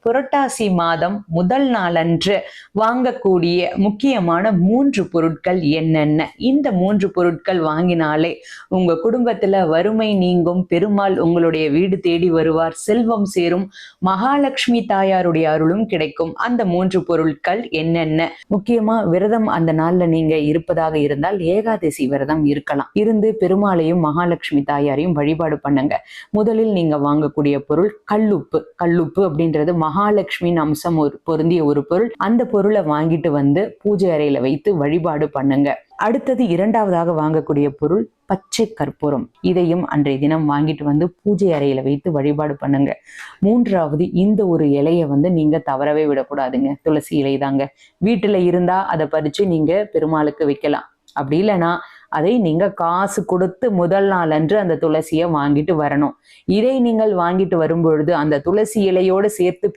புரட்டாசி மாதம் முதல் நாளன்று வாங்கக்கூடிய முக்கியமான 3 பொருட்கள் என்னென்ன? இந்த 3 பொருட்கள் வாங்கினாலே உங்க குடும்பத்துல வறுமை நீங்கும், பெருமாள் உங்களுடைய வீடு தேடி வருவார், செல்வம் சேரும், மகாலட்சுமி தாயாருடைய அருளும் கிடைக்கும். அந்த 3 பொருட்கள் என்னென்ன? முக்கியமா விரதம் அந்த நாள்ல நீங்க இருப்பதாக இருந்தால் ஏகாதசி விரதம் இருக்கலாம். இருந்து பெருமாளையும் மகாலட்சுமி தாயாரையும் வழிபாடு பண்ணுங்க. முதலில் நீங்க வாங்கக்கூடிய பொருள் கல்லுப்பு. கல்லுப்பு அப்படின்றது மகாலட்சுமியின் அம்சம் பொருந்திய ஒரு பொருள். அந்த பொருளை வாங்கிட்டு வந்து பூஜை அறையில வைத்து வழிபாடு பண்ணுங்க. அடுத்தது இரண்டாவதாக வாங்கக்கூடிய பொருள் பச்சை கற்பூரம். இதையும் அன்றைய தினம் வாங்கிட்டு வந்து பூஜை அறையில வைத்து வழிபாடு பண்ணுங்க. மூன்றாவது, இந்த ஒரு இலையை நீங்க தவறவே விடக்கூடாதுங்க. துளசி இலை தாங்க. வீட்டுல இருந்தா அதை பறிச்சு நீங்க பெருமாளுக்கு வைக்கலாம். அப்படி இல்லைன்னா அதை நீங்க காசு கொடுத்து முதல் நாள் அன்று அந்த துளசியை வாங்கிட்டு வரணும். இதை நீங்கள் வாங்கிட்டு வரும்பொழுது அந்த துளசி இலையோடு சேர்த்து